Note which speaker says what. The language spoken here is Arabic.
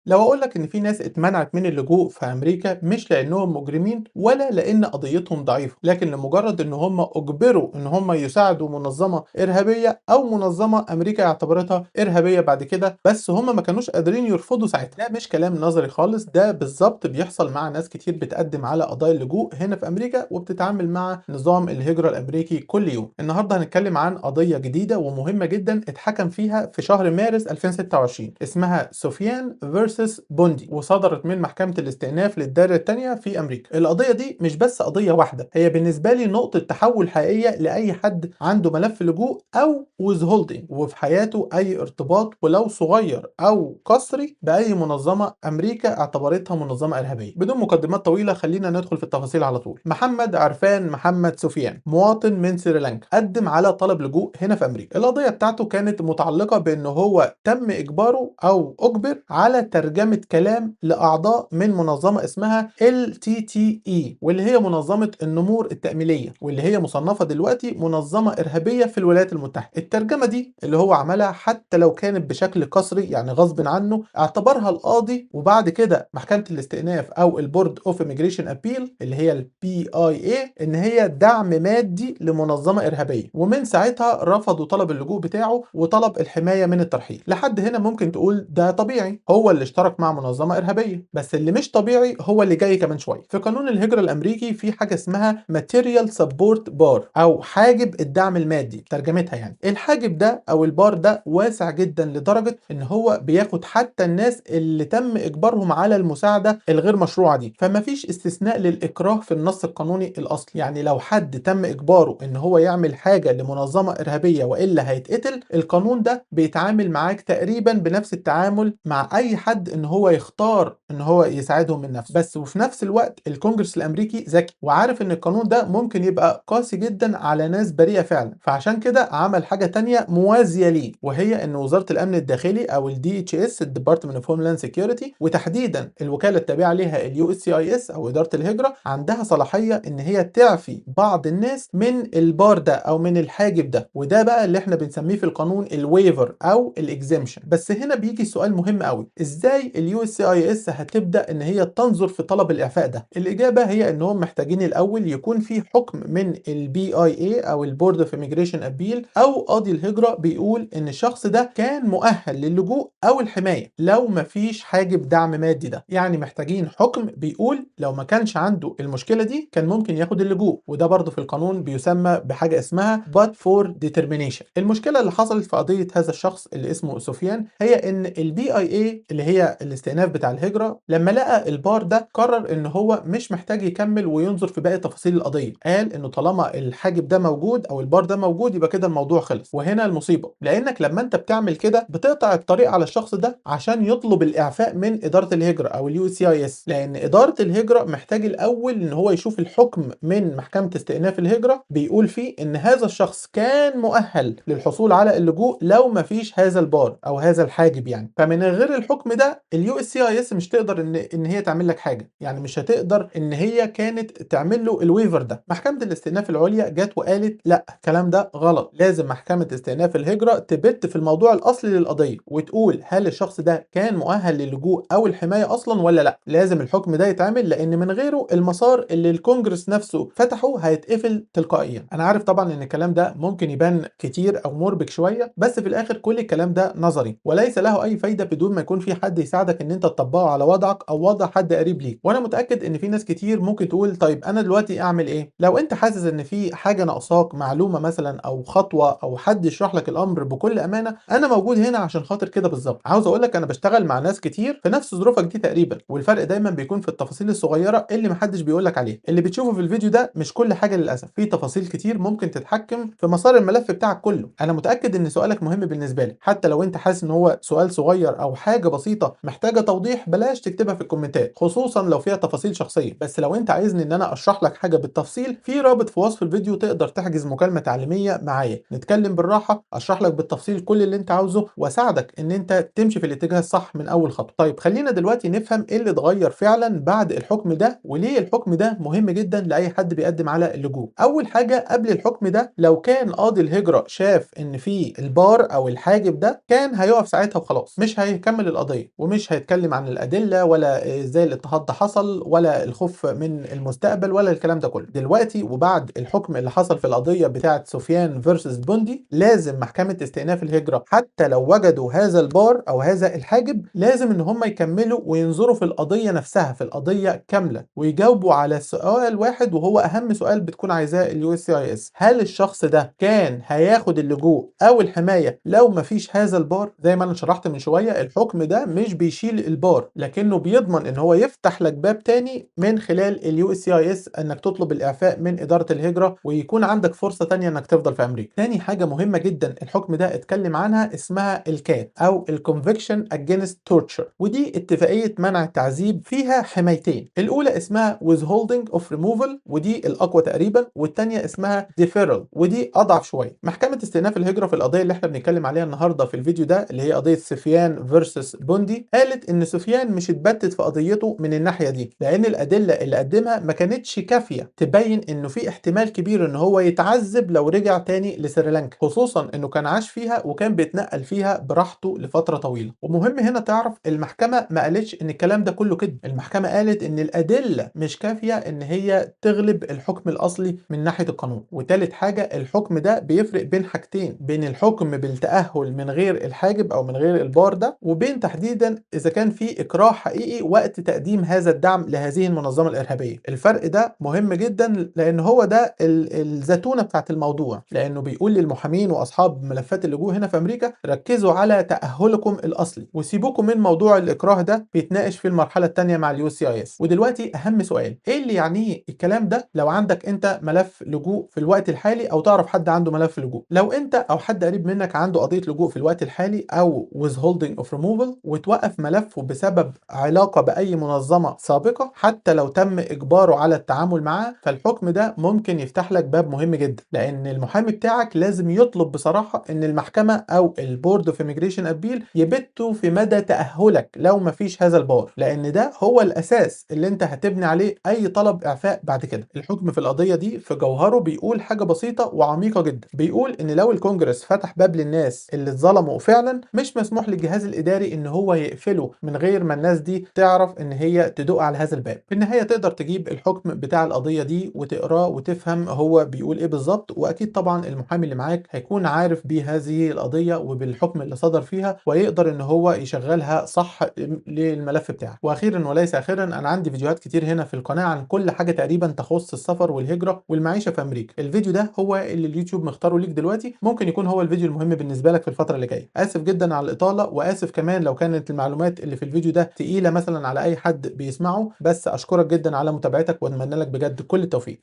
Speaker 1: لو أقول لك إن في ناس اتمنعت من اللجوء في أمريكا مش لأنهم مجرمين ولا لأن قضيتهم ضعيفة، لكن لمجرد إن هم أجبروا إن هم يساعدوا منظمة إرهابية أو منظمة أمريكا اعتبرتها إرهابية بعد كده، بس هم ما كانوش قادرين يرفضوا ساعتها. ده مش كلام نظري خالص، ده بالظبط بيحصل مع ناس كتير بتقدم على قضايا اللجوء هنا في أمريكا وبتتعامل مع نظام الهجرة الأمريكي كل يوم. النهارده هنتكلم عن قضية جديدة ومهمة جدا اتحكم فيها في شهر مارس 2026، اسمها سفيان فيرسس بوندي، وصدرت من محكمة الاستئناف للدرجة الثانية في أمريكا. القضية دي مش بس قضية واحدة، هي بالنسبة لي نقطة تحول حقيقية لأي حد عنده ملف لجوء أو withholding وفي حياته أي ارتباط ولو صغير أو قسري بأي منظمة أمريكا اعتبرتها منظمة إرهابية. بدون مقدمات طويلة خلينا ندخل في التفاصيل على طول. محمد عرفان محمد سفيان مواطن من سريلانكا قدم على طلب لجوء هنا في أمريكا. القضية بتاعته كانت متعلقة بأن هو تم إجباره أو أجبر على ترجمة كلام لأعضاء من منظمة اسمها LTTE، واللي هي منظمة النمور التأمينية، واللي هي مصنفة دلوقتي منظمة إرهابية في الولايات المتحدة. الترجمة دي اللي هو عملها حتى لو كانت بشكل قسري يعني غصب عنه، اعتبرها القاضي وبعد كده محكمة الاستئناف أو البورد اوف إميجريشن أبيل اللي هي PIA إن هي دعم مادي لمنظمة إرهابية، ومن ساعتها رفضوا طلب اللجوء بتاعه وطلب الحماية من الترحيل. لحد هنا ممكن تقول ده طبيعي، هو اللي اشترك مع منظمة إرهابية، بس اللي مش طبيعي هو اللي جاي كمان شوية. في قانون الهجرة الأمريكي في حاجة اسمها Material Support Bar أو حاجب الدعم المادي، ترجمتها يعني الحاجب ده أو البار ده واسع جدا لدرجة إن هو بياخد حتى الناس اللي تم إجبارهم على المساعدة الغير مشروعة دي، فما فيش استثناء للإكراه في النص القانوني الأصلي. يعني لو حد تم إجباره إن هو يعمل حاجة لمنظمة إرهابية وإلا هيتقتل، القانون ده بيتعامل معاك تقريبا بنفس التعامل مع اي حد ان هو يختار ان هو يساعدهم من نفسه. بس وفي نفس الوقت الكونجرس الامريكي ذكي وعارف ان القانون ده ممكن يبقى قاسي جدا على ناس بريئة فعلا، فعشان كده عمل حاجة تانية موازية ليه، وهي ان وزارة الامن الداخلي او ال DHS الديبارتمنت اوف هوملاند سيكيورتي، وتحديدا الوكالة التابعة ليها ال USCIS او ادارة الهجرة، عندها صلاحية ان هي تعفي بعض الناس من البار ده او من الحاجب ده، وده بقى اللي احنا بنسميه في القانون الويفر او الاكزيمشن. بس هنا بيجي سؤال مهم قوي، ازاي اليو اس اي اس هتبدا ان هي تنظر في طلب الاعفاء ده؟ الاجابه هي انهم محتاجين الاول يكون في حكم من البي اي اي او البورد اوف ايميجريشن ابيل او قاضي الهجره بيقول ان الشخص ده كان مؤهل للجوء او الحمايه لو مفيش حاجب دعم مادي ده. يعني محتاجين حكم بيقول لو ما كانش عنده المشكله دي كان ممكن ياخد اللجوء، وده برضه في القانون بيسمى بحاجه اسمها but for determination. المشكله اللي حصلت في قضيه هذا الشخص اللي اسمه سفيان هي ان البي اي اي اللي هي الاستئناف بتاع الهجره لما لقى البار ده قرر ان هو مش محتاج يكمل وينظر في باقي تفاصيل القضيه، قال انه طالما الحاجب ده موجود او البار ده موجود يبقى كده الموضوع خلص. وهنا المصيبه، لانك لما انت بتعمل كده بتقطع الطريق على الشخص ده عشان يطلب الاعفاء من اداره الهجره او اليو سي اي اس، لان اداره الهجره محتاج الاول ان هو يشوف الحكم من محكمه استئناف الهجره بيقول فيه ان هذا الشخص كان مؤهل للحصول على اللجوء لو ما فيش هذا البار او هذا الحاجب يعني. فمن غير الحكم ده اليو اس سي اي اس مش تقدر ان هي تعمل لك حاجه، يعني مش هتقدر ان هي كانت تعمل له الويفر ده. محكمه الاستئناف العليا جت وقالت لا الكلام ده غلط، لازم محكمه استئناف الهجره تبت في الموضوع الاصلي للقضيه وتقول هل الشخص ده كان مؤهل للجوء او الحمايه اصلا ولا لا. لازم الحكم ده يتعمل لان من غيره المسار اللي الكونجرس نفسه فتحه هيتقفل تلقائيا. انا عارف طبعا ان الكلام ده ممكن يبان كتير او مربك شويه، بس في الاخر كل الكلام ده نظري وليس له اي فايده بدون ما يكون في حد يساعدك ان انت تطبقه على وضعك او وضع حد قريب ليك. وانا متاكد ان في ناس كتير ممكن تقول طيب انا دلوقتي اعمل ايه؟ لو انت حاسس ان في حاجه ناقصاك، معلومه مثلا او خطوه او حد يشرح لك الامر بكل امانه، انا موجود هنا عشان خاطر كده بالظبط. عاوز اقول لك انا بشتغل مع ناس كتير في نفس ظروفك دي تقريبا، والفرق دايما بيكون في التفاصيل الصغيره اللي محدش بيقول لك عليها. اللي بتشوفه في الفيديو ده مش كل حاجه للاسف، في تفاصيل كتير ممكن تتحكم في مسار الملف بتاعك كله. انا متاكد ان سؤالك مهم بالنسبه لي، حتى لو انت حاسس ان هو سؤال صغير او حاجه بسيطه محتاجه توضيح بلاش تكتبها في الكومنتات، خصوصا لو فيها تفاصيل شخصيه. بس لو انت عايزني ان انا اشرح لك حاجه بالتفصيل، في رابط في وصف الفيديو تقدر تحجز مكالمه تعليميه معايا، نتكلم بالراحه اشرح لك بالتفصيل كل اللي انت عاوزه واساعدك ان انت تمشي في الاتجاه الصح من اول خطوه. طيب خلينا دلوقتي نفهم ايه اللي اتغير فعلا بعد الحكم ده وليه الحكم ده مهم جدا لاي حد بيقدم على اللجوء. اول حاجه قبل الحكم ده لو كان قاضي الهجره شاف ان في البار او الحاجب ده كان هيقف ساعتها وخلاص مش هيكمل القضيه، الإرهابية، ومش هيتكلم عن الأدلة ولا إزاي الاضطهاد ده حصل ولا الخوف من المستقبل ولا الكلام ده كله. دلوقتي وبعد الحكم اللي حصل في القضية بتاعة سفيان فيرسس بوندي، لازم محكمة استئناف الهجرة حتى لو وجدوا هذا البار أو هذا الحاجب لازم إن هم يكملوا وينظروا في القضية نفسها، في القضية كاملة، ويجاوبوا على سؤال واحد وهو أهم سؤال بتكون عايزاه اليو اس سي اس: هل الشخص ده كان هياخد اللجوء أو الحماية لو مفيش هذا البار؟ زي ما أنا شرحت من شوية، الحكم ده مش بيشيل البار لكنه بيضمن إن هو يفتح لك باب تاني من خلال اليو اس سي اس إنك تطلب الإعفاء من إدارة الهجرة ويكون عندك فرصة تانية إنك تفضل في أمريكا. تاني حاجة مهمة جدا الحكم ده اتكلم عنها اسمها الكات أو الكونفكشن اجينست تورتشر، ودي اتفاقية منع التعذيب فيها حمايتين. الأولى اسمها withholding of removal ودي الأقوى تقريبا، والتانية اسمها deferral ودي أضعف شوية. محكمة استئناف الهجرة في القضية اللي احنا بنتكلم عليها النهاردة في الفيديو ده اللي هي قضية سفيان فيرسس بوندي قالت إن سفيان مش اتبتت في قضيته من الناحية دي، لأن الأدلة اللي قدمها ما كانتش كافية تبين إنه في احتمال كبير إن هو يتعذب لو رجع تاني لسريلانكا، خصوصا إنه كان عاش فيها وكان بيتنقل فيها براحته لفترة طويلة. ومهم هنا تعرف المحكمة ما قالتش إن الكلام ده كله كده، المحكمة قالت إن الأدلة مش كافية إن هي تغلب الحكم الأصلي من ناحية القانون. وتالت حاجة الحكم ده بيفرق بين حاجتين: بين الحكم بالتأهل من غير الحاجب أو من غير البار ده، وبين تحديدا إذا كان في إكراه حقيقي وقت تقديم هذا الدعم لهذه المنظمة الإرهابية. الفرق ده مهم جدا لأن هو ده الزتونة بتاعت الموضوع، لأنه بيقول للمحامين وأصحاب ملفات اللجوء هنا في أمريكا ركزوا على تأهلكم الأصلي وسيبوكم من موضوع الإكراه ده بيتناقش في المرحلة الثانية مع اليو سي اي اس. ودلوقتي أهم سؤال: إيه اللي يعنيه الكلام ده لو عندك أنت ملف لجوء في الوقت الحالي أو تعرف حد عنده ملف لجوء؟ لو أنت أو حد قريب منك عنده قضية لجوء في الوقت الحالي أو withholding of removal وتوقف ملفه بسبب علاقة بأي منظمة سابقة حتى لو تم إجباره على التعامل معاه، فالحكم ده ممكن يفتح لك باب مهم جدا، لأن المحامي بتاعك لازم يطلب بصراحة إن المحكمة أو البورد اوف immigration appeal يبتوا في مدى تأهلك لو مفيش هذا البار، لأن ده هو الأساس اللي أنت هتبني عليه أي طلب إعفاء بعد كده. الحكم في القضية دي في جوهره بيقول حاجة بسيطة وعميقة جدا، بيقول إن لو الكونجرس فتح باب للناس اللي اتظلموا فعلا مش مسموح للجهاز الإداري إن هو يقفله من غير ما الناس دي تعرف إن هي تدق على هذا الباب. في النهاية تقدر تجيب الحكم بتاع القضية دي وتقراه وتفهم هو بيقول إيه بالظبط، وأكيد طبعا المحامي اللي معاك هيكون عارف بهذه القضية وبالحكم اللي صدر فيها ويقدر إن هو يشغلها صح للملف بتاعك. وأخيرا وليس آخرا، أنا عندي فيديوهات كتير هنا في القناة عن كل حاجة تقريبا تخص السفر والهجرة والمعيشة في أمريكا. الفيديو ده هو اللي اليوتيوب مختاره ليك دلوقتي، ممكن يكون هو الفيديو المهم بالنسبة لك في الفترة اللي جاية. آسف جدا على الإطالة، وآسف كمان لو كانت المعلومات اللي في الفيديو ده تقيلة مثلا على أي حد بيسمعه، بس أشكرك جدا على متابعتك وأتمنى لك بجد كل التوفيق.